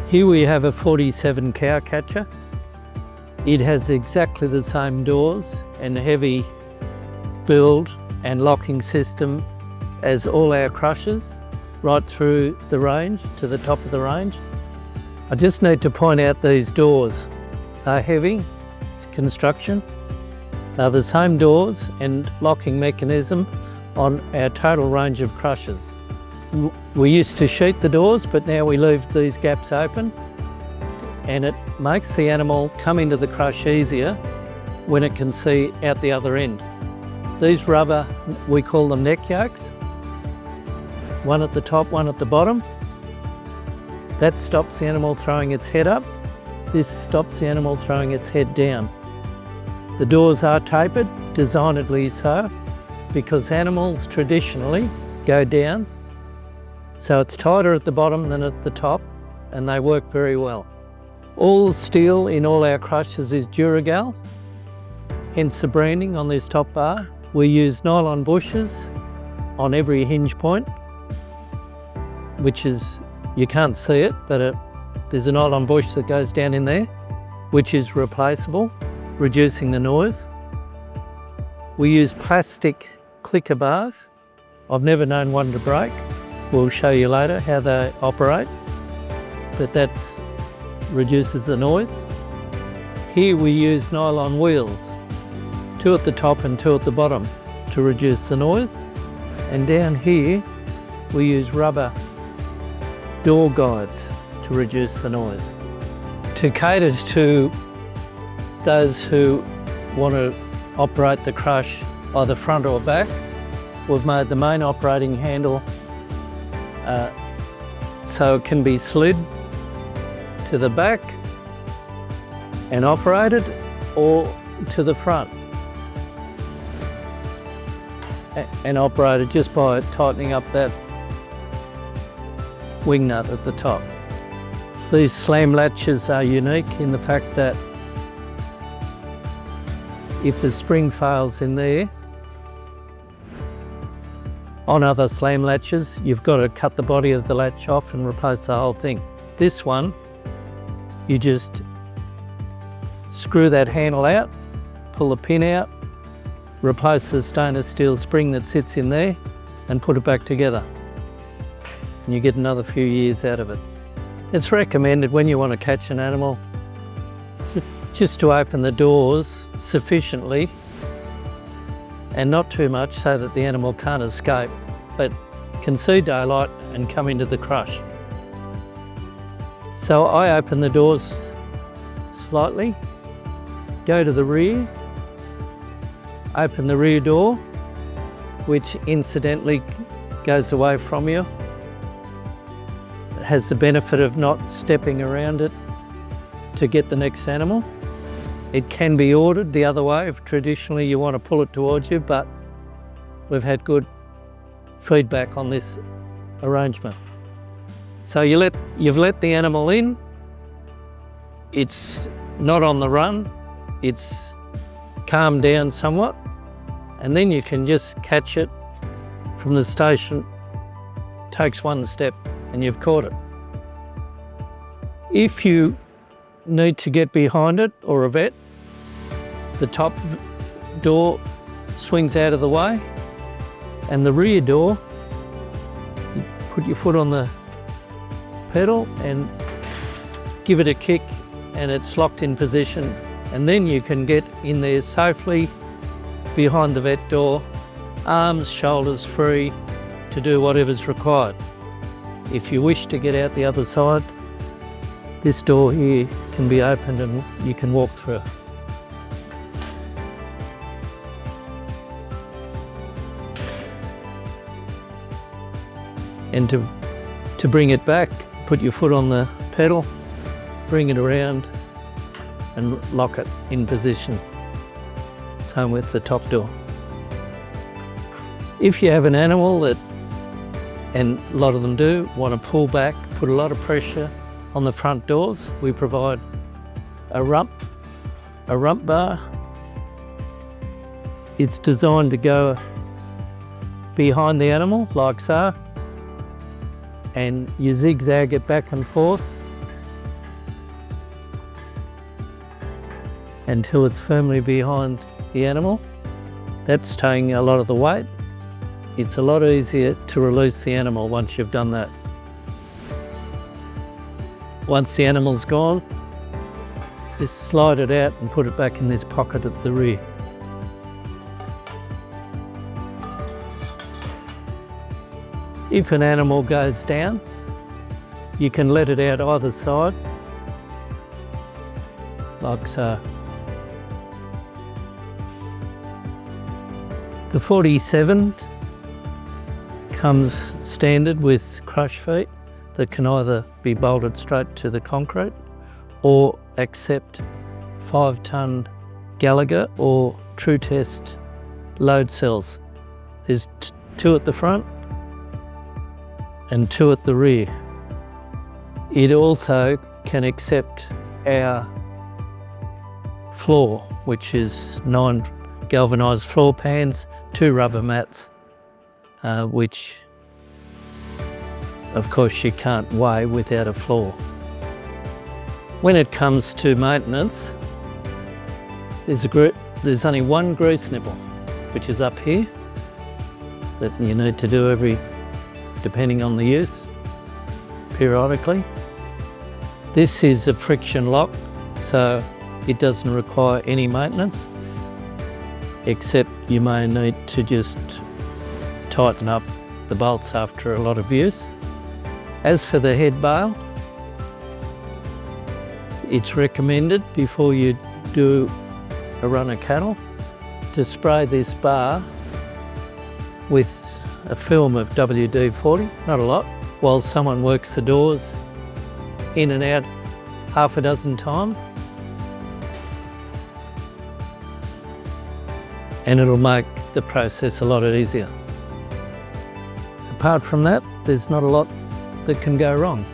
Here we have a 47 cow catcher. It has exactly the same doors and heavy build and locking system as all our crushers, right through the range to the top of the range. I just need to point out these doors are heavy construction. They're the same doors and locking mechanism on our total range of crushers. We used to sheet the doors, but now we leave these gaps open, and it makes the animal come into the crush easier when it can see out the other end. These rubber, we call them neck yokes, one at the top, one at the bottom. That stops the animal throwing its head up. This stops the animal throwing its head down. The doors are tapered, designedly so, because animals traditionally go down, so it's tighter at the bottom than at the top, and they work very well. All steel in all our crushers is Duragal, hence the branding on this top bar. We use nylon bushes on every hinge point, which is, you can't see it, but there's a nylon bush that goes down in there, which is replaceable, reducing the noise. We use plastic clicker bars. I've never known one to break. We'll show you later how they operate, but that reduces the noise. Here we use nylon wheels, 2 at the top and 2 at the bottom, to reduce the noise. And down here we use rubber door guides to reduce the noise. To cater to those who want to operate the crush either front or back, we've made the main operating handle so it can be slid to the back and operated, or to the front and operated just by tightening up that wing nut at the top. These slam latches are unique in the fact that if the spring fails in there, on other slam latches, you've got to cut the body of the latch off and replace the whole thing. This one, you just screw that handle out, pull the pin out, replace the stainless steel spring that sits in there, and put it back together. And you get another few years out of it. It's recommended when you want to catch an animal just to open the doors sufficiently and not too much so that the animal can't escape, but can see daylight and come into the crush. So I open the doors slightly, go to the rear, open the rear door, which incidentally goes away from you. It has the benefit of not stepping around it to get the next animal. It can be ordered the other way if traditionally you want to pull it towards you, but we've had good feedback on this arrangement. So you've let the animal in, it's not on the run, it's calmed down somewhat, and then you can just catch it from the station. Takes one step and you've caught it. If you need to get behind it or a vet, the top door swings out of the way, and the rear door, you put your foot on the pedal and give it a kick and it's locked in position, and then you can get in there safely behind the vet door, arms, shoulders free to do whatever's required. If you wish to get out the other side, this door here can be opened and you can walk through. And to bring it back, put your foot on the pedal, bring it around and lock it in position. Same with the top door. If you have an animal that, and a lot of them do, want to pull back, put a lot of pressure on the front doors, we provide a rump bar. It's designed to go behind the animal, like so, and you zigzag it back and forth until it's firmly behind the animal. That's taking a lot of the weight. It's a lot easier to release the animal once you've done that. Once the animal's gone, just slide it out and put it back in this pocket at the rear. If an animal goes down, you can let it out either side, like so. The 47 comes standard with crush feet that can either be bolted straight to the concrete or accept 5-ton Gallagher or True Test load cells. There's 2 at the front and 2 at the rear. It also can accept our floor, which is 9 galvanised floor pans, 2 rubber mats, which of course you can't weigh without a floor. When it comes to maintenance, there's only one grease nipple, which is up here, that you need to do depending on the use, periodically. This is a friction lock, so it doesn't require any maintenance, except you may need to just tighten up the bolts after a lot of use. As for the head bail, it's recommended before you do a run of cattle to spray this bar with a film of WD-40, not a lot, while someone works the doors in and out half a dozen times. And it'll make the process a lot easier. Apart from that, there's not a lot that can go wrong.